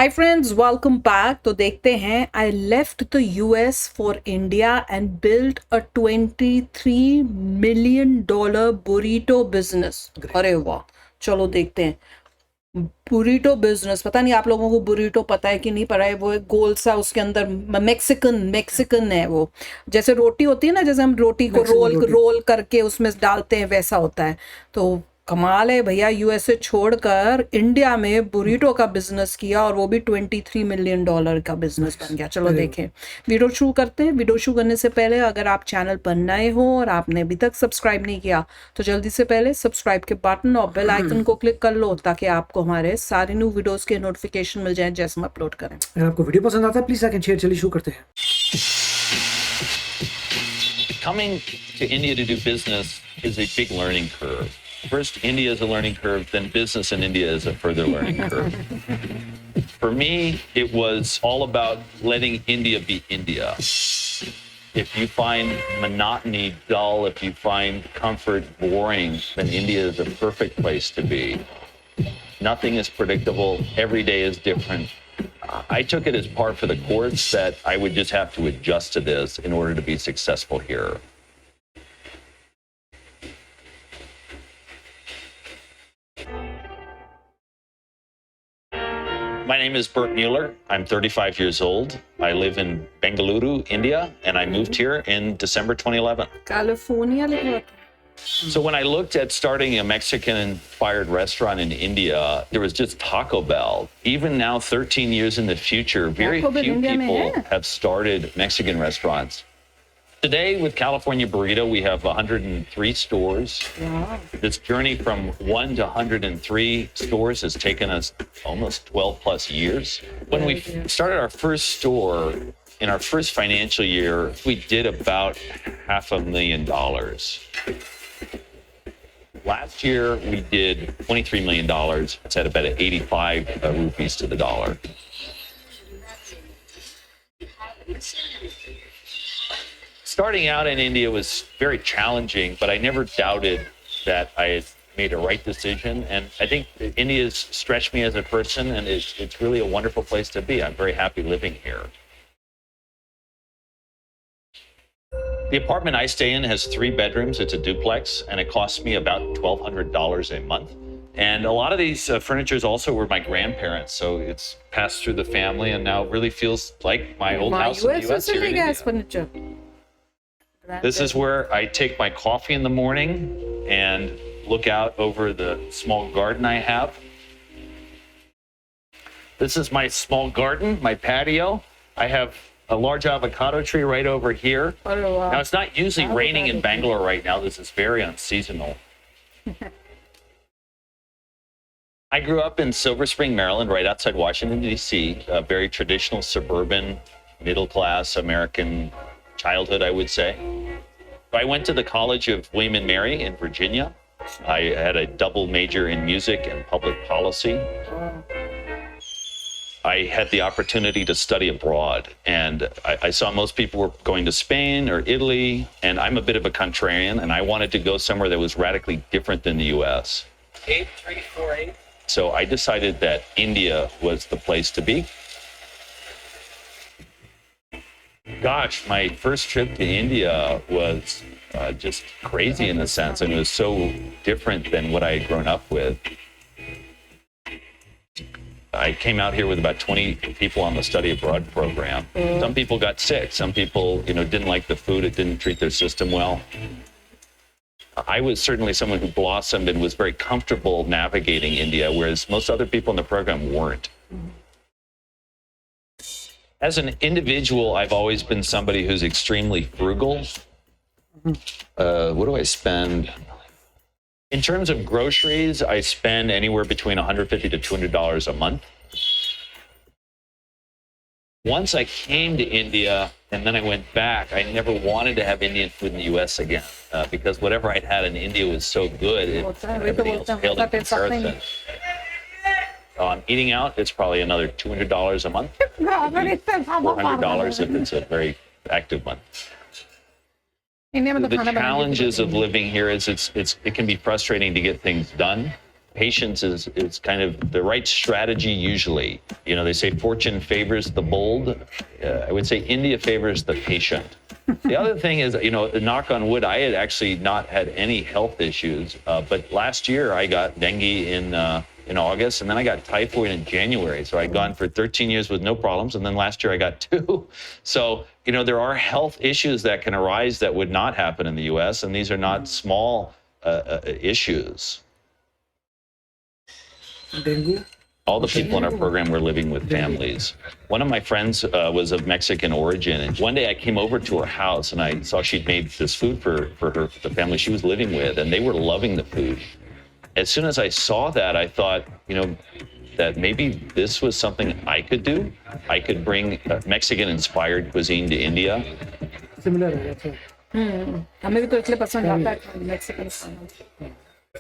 Hi friends, welcome back. तो देखते हैं, I left the US for India and built a $23 million burrito business. अरे वाह, चलो देखते हैं। बुरीटो बिजनेस, पता नहीं आप लोगों को बुरीटो पता है कि नहीं पता है। वो एक गोल सा, उसके अंदर मैक्सिकन है वो। जैसे रोटी होती है ना, जैसे हम रोटी को रोल रोल करके उसमें डालते हैं, वैसा होता है। तो कमाल है भैया, यूएसए छोड़कर इंडिया में बुरीटो का बिजनेस किया, और वो भी $23 million का बिजनेस बन गया। चलो देखें, वीडियो शुरू करते हैं। वीडियो शुरू करने से पहले अगर आप चैनल पर नए हो और आपने अभी तक सब्सक्राइब नहीं किया तो जल्दी से पहले सब्सक्राइब के बटन और बेल आइकन को क्लिक कर लो, ताकि आपको हमारे सारे न्यू वीडियोस के नोटिफिकेशन मिल जाए जैसे हम अपलोड करें। अगर आपको वीडियो पसंद आता है प्लीज लाइक एंड शेयर। चलिए शुरू करते हैं। Coming to India to do business is a big learning curve. First, India is a learning curve, then business in India is a further learning curve. For me, it was all about letting India be India. If you find monotony dull, if you find comfort boring, then India is a perfect place to be. Nothing is predictable. Every day is different. I took it as par for the course that I would just have to adjust to this in order to be successful here. My name is Bert Mueller. I'm 35 years old. I live in Bengaluru, India, and I moved here in December 2011. California लिखा था। So when I looked at starting a Mexican-inspired restaurant in India, there was just Taco Bell. Even now, 13 years in the future, very Taco Bell few India में people है? have started Mexican restaurants. Today, with California Burrito, we have 103 stores. Wow. This journey from 1 to 103 stores has taken us almost 12 plus years. When we started our first store, in our first financial year, we did about $500,000. Last year, we did $23 million. It's at about 85 rupees to the dollar. Starting out in India was very challenging, but I never doubted that I had made a right decision. And I think India has stretched me as a person, and it's really a wonderful place to be. I'm very happy living here. The apartment I stay in has 3 bedrooms. It's a duplex, and it costs me about $1,200 a month. And a lot of these furnitures also were my grandparents, so it's passed through the family, and now it really feels like my old house in the U.S. here in India. Furniture. This is where I take my coffee in the morning and look out over the small garden I have. This is my small garden, my patio. I have a large avocado tree right over here. अरे वाह। Now, it's not usually raining in Bangalore right now. This is very unseasonal. I grew up in Silver Spring, Maryland, right outside Washington, D.C., a very traditional suburban, middle-class American childhood, I would say. I went to the College of William and Mary in Virginia. I had a double major in music and public policy. I had the opportunity to study abroad, and I saw most people were going to Spain or Italy, and I'm a bit of a contrarian, and I wanted to go somewhere that was radically different than the U.S. 8348. So I decided that India was the place to be. Gosh, my first trip to India was just crazy in a sense, and it was so different than what I had grown up with. I came out here with about 20 people on the study abroad program. Some people got sick. Some people, didn't like the food. It didn't treat their system well. I was certainly someone who blossomed and was very comfortable navigating India, whereas most other people in the program weren't. As an individual, I've always been somebody who's extremely frugal. What do I spend? In terms of groceries, I spend anywhere between $150 to $200 a month. Once I came to India and then I went back, I never wanted to have Indian food in the U.S. again because whatever I'd had in India was so good, everything else paled in comparison. On eating out, it's probably another $200 a month, $400 if it's a very active month. The challenges of living here is it can be frustrating to get things done. patience is kind of the right strategy usually. You know, they say fortune favors the bold. I would say India favors the patient. The other thing is, you know, knock on wood, I had actually not had any health issues, but last year I got dengue in August, and then I got typhoid in January. So I'd gone for 13 years with no problems, and then last year I got 2. So, you know, there are health issues that can arise that would not happen in the U.S., and these are not small issues. Dengue All the people in our program were living with families. One of my friends was of Mexican origin, and one day I came over to her house and I saw she'd made this food for the family she was living with, and they were loving the food. As soon as I saw that, I thought, you know, that maybe this was something I could do. I could bring Mexican-inspired cuisine to India. Similar है अच्छा हमें भी तो इसलिए पसंद आता है Mexican खाना,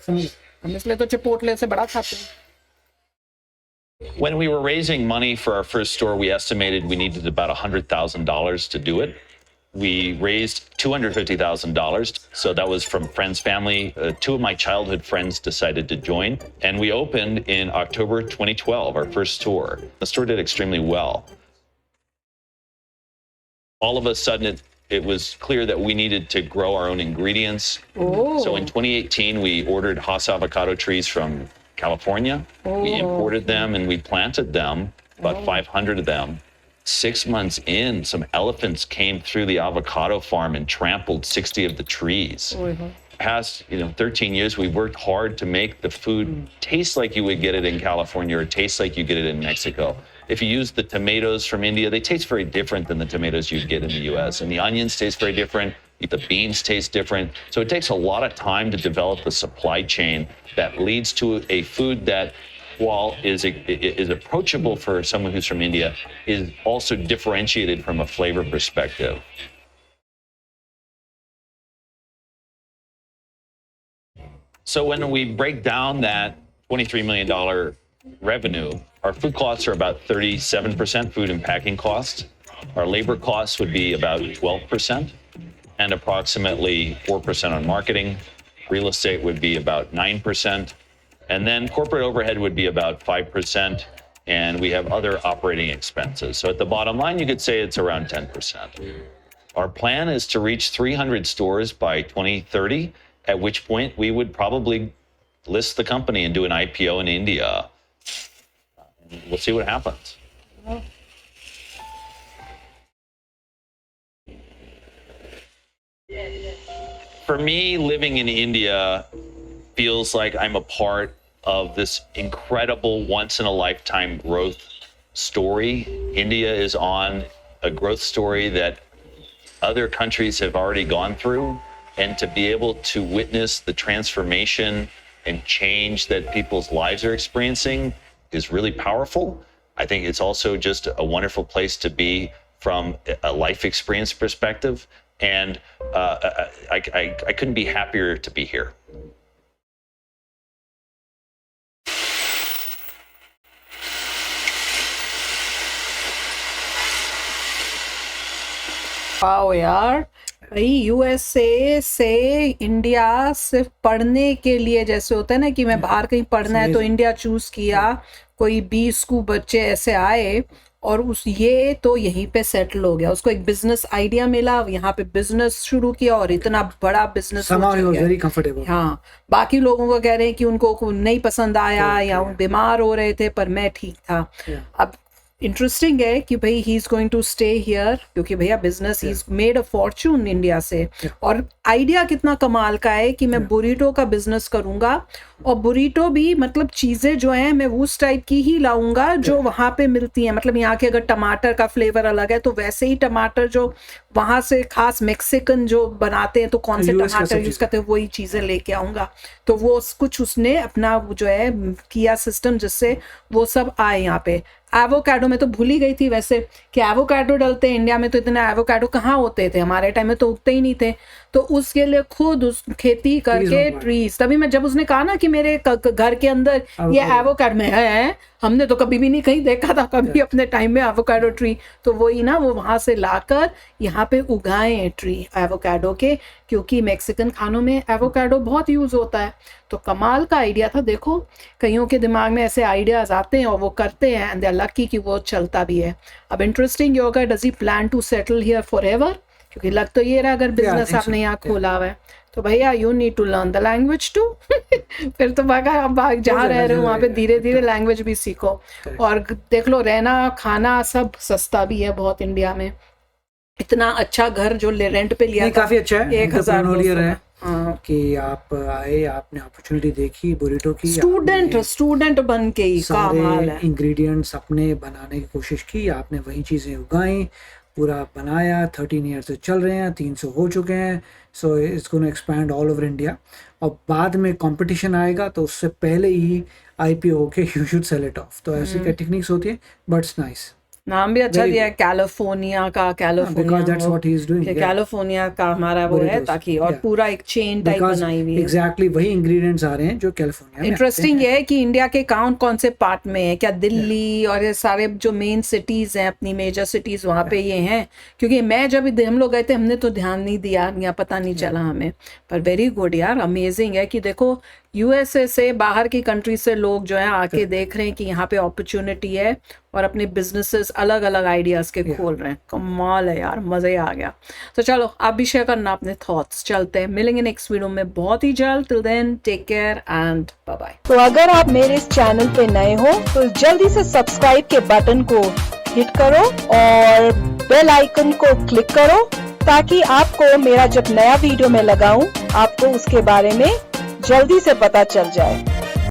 समझ हम इसलिए तो चिपोटले से बड़ा खाते हैं। When we were raising money for our first store, we estimated we needed about $100,000 to do it. We raised $250,000. So that was from friends, family. 2 of my childhood friends decided to join. And we opened in October 2012, our first store. The store did extremely well. All of a sudden, it was clear that we needed to grow our own ingredients. So in 2018, we ordered Hass avocado trees from California. We imported them and we planted them, about 500 of them. 6 months in, some elephants came through the avocado farm and trampled 60 of the trees. Past 13 years, we've worked hard to make the food taste like you would get it in California or taste like you get it in Mexico. If you use the tomatoes from India, they taste very different than the tomatoes you'd get in the US. And the onions taste very different. The beans taste different. So it takes a lot of time to develop the supply chain that leads to a food that, while is approachable for someone who's from India, is also differentiated from a flavor perspective. So when we break down that $23 million revenue, our food costs are about 37% food and packing costs. Our labor costs would be about 12%, and approximately 4% on marketing. Real estate would be about 9%. And then corporate overhead would be about 5%. And we have other operating expenses. So at the bottom line, you could say it's around 10%. Our plan is to reach 300 stores by 2030, at which point we would probably list the company and do an IPO in India. We'll see what happens. For me, living in India feels like I'm a part of this incredible once-in-a-lifetime growth story. India is on a growth story that other countries have already gone through, and to be able to witness the transformation and change that people's lives are experiencing is really powerful. I think it's also just a wonderful place to be from a life experience perspective. And I couldn't be happier to be here. Wow यार, भाई USA से India सिर्फ पढ़ने के लिए, जैसे होता है ना कि मैं बाहर कहीं पढ़ना है तो इंडिया चूज किया, कोई 20 को बच्चे ऐसे आए और ये तो यहीं पे सेटल हो गया, उसको एक बिजनेस आइडिया मिला, यहाँ पे बिजनेस शुरू किया और इतना बड़ा बिजनेस वेरी कंफर्टेबल। हाँ, बाकी लोगों को कह रहे हैं कि उनको नहीं पसंद आया या बीमार हो रहे थे, पर मैं ठीक था। अब इंटरेस्टिंग है कि भाई he is going to stay here, क्योंकि भैया business he is made a fortune India से। और आइडिया कितना कमाल का है कि मैं बुरीटो का बिजनेस करूंगा, और बुरीटो भी मतलब चीजें जो हैं मैं उस टाइप की ही लाऊंगा जो वहां पे मिलती हैं। मतलब यहाँ के अगर टमाटर का फ्लेवर अलग है तो वैसे ही टमाटर जो वहां से खास मैक्सिकन जो बनाते हैं तो कौन से टमाटर यूज करते हैं वही चीजें लेके आऊंगा। तो वो कुछ उसने अपना जो है किया सिस्टम जिससे वो सब आए यहाँ पे। एवोकाडो में तो भूल ही गई थी वैसे कि एवोकाडो डलते हैं इंडिया में, तो इतने एवोकाडो कहाँ होते थे, हमारे टाइम में तो उगते ही नहीं थे। तो उसके लिए खुद उस खेती करके ट्रीज, तभी मैं जब उसने कहा ना कि मेरे घर के अंदर ये एवोकाडो में है, हमने तो कभी भी नहीं कहीं देखा था कभी अपने टाइम में एवोकाडो ट्री, तो वही ना वो वहां से लाकर यहाँ पे उगाए हैं ट्री एवोकाडो के, क्योंकि मैक्सिकन खानों में एवोकाडो बहुत यूज होता है। तो कमाल का आइडिया था। देखो कईयों के दिमाग में ऐसे आइडियाज आते हैं और वो करते हैं, एंड दे आर लकी कि वो चलता भी है। अब इंटरेस्टिंग ये होगा, does he plan to settle here for ever, क्योंकि लग तो ये रहा अगर बिजनेस आपने यहाँ खोला हुआ है तो भैया you need to learn the language too फिर तो आप जहाँ रह रहे हो वहाँ पे धीरे धीरे लैंग्वेज भी सीखो। और देख लो रहना खाना सब सस्ता भी है बहुत इंडिया में। इतना अच्छा घर जो रेंट पे लिया काफी अच्छा है, 1,000 है कि आप आए, आपने अपॉर्चुनिटी देखी बुरीटो की, स्टूडेंट बन के ही सारे इंग्रेडिएंट्स अपने बनाने की कोशिश की, आपने वही चीजें उगाई, पूरा बनाया। 13 ईयर से चल रहे हैं, 300 हो चुके हैं। So it's gonna expand all over India. और बाद में कंपटीशन आएगा तो उससे पहले ही IPO होके you should sell it of. तो ऐसी क्या टेक्निक्स होती है, बट इट्स नाइस। नाम भी अच्छा दिया है कैलिफोर्निया का, कैलिफोर्निया का हमारा वो है ताकि, और पूरा एक चेन टाइप बनाई हुई है। एग्जैक्टली वही इंग्रेडिएंट्स आ रहे हैं जो कैलिफोर्निया में। इंटरेस्टिंग ये है कि इंडिया के कौन से पार्ट में है, क्या दिल्ली और ये सारे जो मेन सिटीज हैं अपनी मेजर सिटीज वहाँ पे ये हैं, क्योंकि मैं जब हम लोग गए थे हमने तो ध्यान नहीं दिया या पता नहीं चला हमें। पर वेरी गुड यार, अमेजिंग है कि देखो USA से बाहर की कंट्री से लोग जो है आके देख रहे हैं कि यहाँ पे अपॉर्चुनिटी है और अपने बिजनेसेस अलग अलग आइडियाज के खोल रहे हैं। कमाल है यार, मजा ही आ गया। तो चलो आप भी शेयर करना अपने थॉट्स। चलते हैं, मिलेंगे नेक्स्ट वीडियो में बहुत ही जल्द। Till then take care and bye bye. तो अगर आप मेरे इस चैनल पे नए हो तो जल्दी से सब्सक्राइब के बटन को हिट करो और बेल आइकन को क्लिक करो, ताकि आपको मेरा जब नया वीडियो मैं लगाऊं आपको उसके बारे में जल्दी से पता चल जाए।